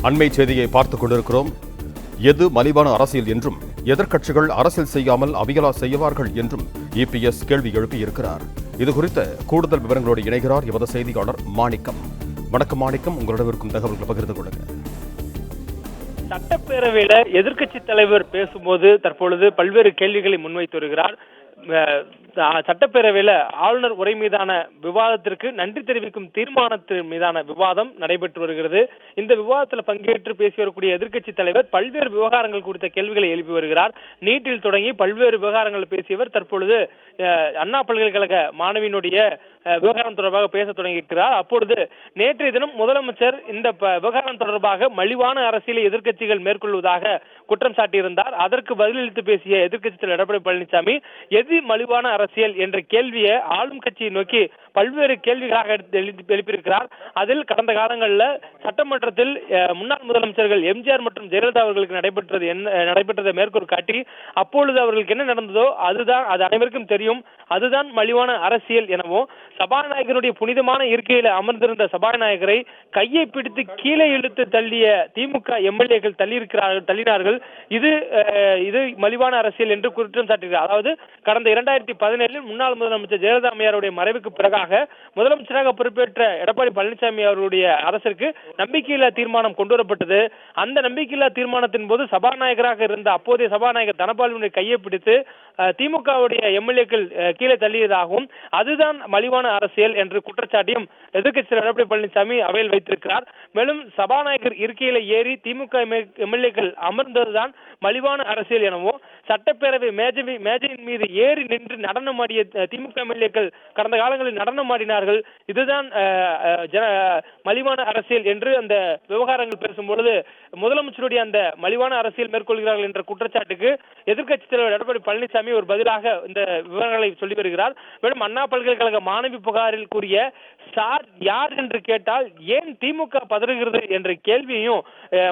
அண்மை செய்தியை பார்த்துக் கொண்டிருக்கிறோம். எது மலிவான அரசியல் என்றும் எதிர்க்கட்சிகள் அரசியல் செய்யாமல் அபியலா செய்வார்கள் என்றும் இபிஎஸ் கேள்வி எழுப்பியிருக்கிறார். இதுகுறித்த கூடுதல் விவரங்களோடு இணைகிறார் எமது செய்தியாளர் மாணிக்கம். வணக்கம் மாணிக்கம், உங்களிடம் இருக்கும் தகவல்களை பகிர்ந்து கொள்ளுங்க. சட்டப்பேரவையில எதிர்க்கட்சி தலைவர் பேசும்போது தற்பொழுது பல்வேறு கேள்விகளை முன்வைத்து வருகிறார். சட்டப்பேரவையில ஆளுநர் உரை மீதான விவாதத்திற்கு நன்றி தெரிவிக்கும் தீர்மானத்தின் மீதான விவாதம் நடைபெற்று வருகிறது. இந்த விவாதத்தில் பங்கேற்று பேசி வரக்கூடிய எதிர்க்கட்சி தலைவர் பல்வேறு விவகாரங்கள் குறித்த கேள்விகளை எழுப்பி வருகிறார். நீட்டில் தொடங்கி பல்வேறு விவகாரங்கள் பேசியவர் தற்பொழுது அண்ணா பல்கலைக்கழக மாணவியினுடைய விவகாரம் தொடர்பாக பேச தொடங்கியிருக்கிறார். அப்பொழுது நேற்றைய தினம் முதலமைச்சர் இந்த விவகாரம் தொடர்பாக மலிவான அரசியலை எதிர்க்கட்சிகள் மேற்கொள்வதாக குற்றம் சாட்டியிருந்தார். அதற்கு பதிலளித்து பேசிய எதிர்க்கட்சி தலைவர் எடப்பாடி பழனிசாமி எது மலிவான அரசியல் என்ற கேள்வியை ஆளும் கட்சியை நோக்கி பல்வேறு கேள்விகளாக எழுப்பியிருக்கிறார். அதில் கடந்த காலங்களில் சட்டமன்றத்தில் முன்னாள் முதலமைச்சர்கள் எம்ஜிஆர் மற்றும் ஜெயலலிதா அவர்களுக்கு நடைபெற்றதை மேற்கோள் காட்டி அப்பொழுது அவர்களுக்கு என்ன நடந்ததோ அதுதான், அது அனைவருக்கும் தெரியும், அதுதான் மலிவான அரசியல் எனவும், சபாநாயகருடைய புனிதமான இருக்கையில் அமர்ந்திருந்த சபாநாயகரை கையை பிடித்து கீழே இழுத்து தள்ளிய திமுக எம்எல்ஏக்கள் தள்ளினார்கள், இது மலிவான அரசியல் என்று குற்றம் சாட்டுகிறார். அதாவது கடந்த 2017 முன்னாள் முதலமைச்சர் ஜெயலலிதா அம்மையாருடைய மறைவுக்கு பிறகாக முதலமைச்சராக பொறுப்பேற்ற எடப்பாடி பழனிசாமி அவருடைய அரசிற்கு நம்பிக்கையில்லா தீர்மானம் கொண்டு வரப்பட்டது. அந்த நம்பிக்கையில்லா தீர்மானத்தின் போது சபாநாயகராக இருந்த அப்போதைய சபாநாயகர் தனபாலுடைய கையை பிடித்து திமுகவுடைய எம்எல்ஏக்கள் கீழே தள்ளியதாகவும் அதுதான் மலிவான அரசியல் என்று குற்றச்சாட்டியும் எதிர்க்கட்சி எடப்பாடி பழனிசாமி அவையில் வைத்திருக்கிறார். மேலும் சபாநாயகர் இருக்கையில ஏறி திமுக எம்எல்ஏக்கள் அமர்ந்ததுதான் மலிவான அரசியல் எனவும், சட்டப்பேரவை மேஜையின் மீது ஏறி நின்று நடனமாடிய திமுக எம்எல்ஏக்கள் கடந்த காலங்களில் நடனமாடினார்கள், இதுதான் மலிவான அரசியல் என்று அந்த விவகாரங்கள் பேசும்பொழுது முதலமைச்சருடைய அந்த மலிவான அரசியல் மேற்கொள்கிறார்கள் என்ற குற்றச்சாட்டுக்கு எதிர்க்கட்சி தலைவர் எடப்பாடி பழனிசாமி ஒரு பதிலாக இந்த விவரங்களை சொல்லி வருகிறார். மேலும் அண்ணா பல்கலைக்கழக மாணவி புகாரில் கூறிய சார் யார் என்று கேட்டால் ஏன் திமுக பதறுகிறது என்ற கேள்வியையும்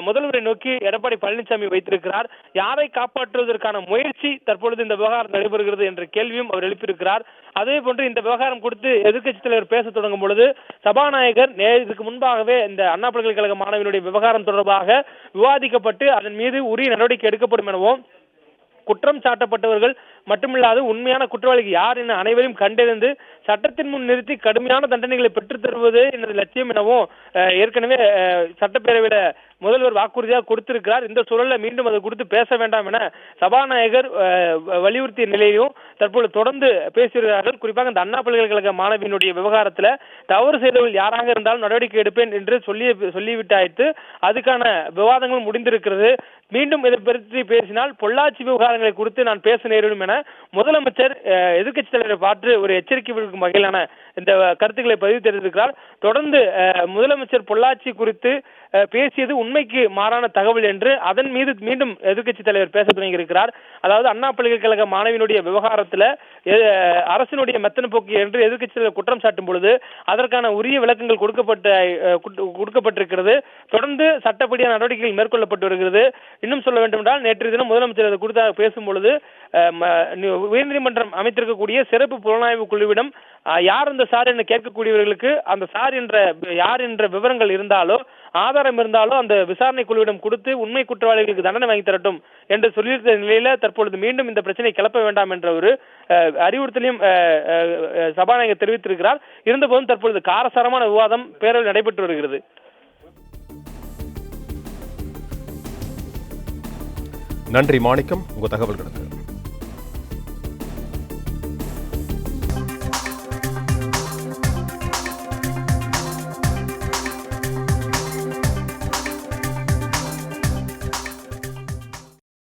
முதல்வரை நோக்கி எடப்பாடி பழனிசாமி வைத்திருக்கிறார். யாரை காப்பாற்றுவதற்கான முயற்சி தற்பொழுது இந்த விவகாரம் நடைபெறுகிறது என்ற கேள்வியும் அவர் எழுப்பியிருக்கிறார். அதே போன்று இந்த விவகாரம் குறித்து எதிர்க்கட்சி தலைவர் பேச தொடங்கும் பொழுது சபாநாயகர் இதுக்கு முன்பாகவே இந்த அண்ணா பல்கலைக்கழக மாணவியினுடைய விவகாரம் தொடர்பாக விவாதிக்கப்பட்டு அதன் மீது உரிய நடவடிக்கை எடுக்கப்படும் எனவும், குற்றம் சாட்டப்பட்டவர்கள் மட்டுமில்லாது உண்மையான குற்றவாளிகள் யார் என அனைவரையும் கண்டறிந்து சட்டத்தின் முன் நிறுத்தி கடுமையான தண்டனைகளை பெற்றுத் தருவது எனது லட்சியம் எனவும் ஏற்கனவே சட்டப்பேரவையில முதல்வர் வாக்குறுதியாக கொடுத்திருக்கிறார். இந்த சூழல்ல மீண்டும் அது குறித்து பேச வேண்டாம் என சபாநாயகர் வலியுறுத்திய நிலையிலும் தற்போது தொடர்ந்து பேசுகிறார்கள். குறிப்பாக இந்த அண்ணா பல்கலைக்கழக மாணவியினுடைய விவகாரத்தில் தவறு செய்தவர்கள் யாராக இருந்தாலும் நடவடிக்கை எடுப்பேன் என்று சொல்லிவிட்டாய்த்து அதுக்கான விவாதங்கள் முடிந்திருக்கிறது. மீண்டும் இதை பற்றி பேசினால் பொள்ளாச்சி விவகாரங்களை குறித்து நான் பேச நேரிடும் என முதலமைச்சர் எதிர்க்கட்சி தலைவரை பார்த்து ஒரு எச்சரிக்கை விடுக்கும் வகையிலான இந்த கருத்துக்களை பதிவு செய்திருக்கிறார். தொடர்ந்து முதலமைச்சர் பொள்ளாச்சி குறித்து பேசியது உண்மைக்கு மாறான தகவல் என்று அதன் மீது மீண்டும் எதிர்க்கட்சி தலைவர் பேச தொடங்கியிருக்கிறார். அதாவது அண்ணா பல்கலைக்கழக மாணவியினுடைய விவகாரத்தில் அரசினுடைய மெத்தன போக்கு என்று எதிர்க்கட்சி தலைவர் குற்றம் சாட்டும் பொழுது அதற்கான உரிய விளக்கங்கள் கொடுக்கப்பட்டிருக்கிறது. தொடர்ந்து சட்டப்படியான நடவடிக்கைகள் மேற்கொள்ளப்பட்டு வருகிறது. இன்னும் சொல்ல வேண்டும் என்றால் நேற்று தினம் முதலமைச்சர் அதை குறித்து பேசும்பொழுது உயர்நீதிமன்றம் அமைத்திருக்கக்கூடிய சிறப்பு புலனாய்வு குழுவிடம் யார் அந்த சார் என்று கேட்கக்கூடியவர்களுக்கு அந்த சார் யார் என்ற விவரங்கள் இருந்தாலோ ஆதாரம் இருந்தாலோ அந்த விசாரணை குழுவிடம் கொடுத்து உண்மை குற்றவாளிகளுக்கு தண்டனை வாங்கி தரட்டும் என்று சொல்லியிருந்த நிலையில தற்பொழுது மீண்டும் இந்த பிரச்சனை கிளப்ப வேண்டாம் என்ற ஒரு அறிவுறுத்தலையும் சபாநாயகர் தெரிவித்திருக்கிறார். இருந்தபோதும் தற்பொழுது காரசாரமான விவாதம் பேரவையில் நடைபெற்று வருகிறது. நன்றி மாணிக்கம், உங்க தகவல்களுக்கு.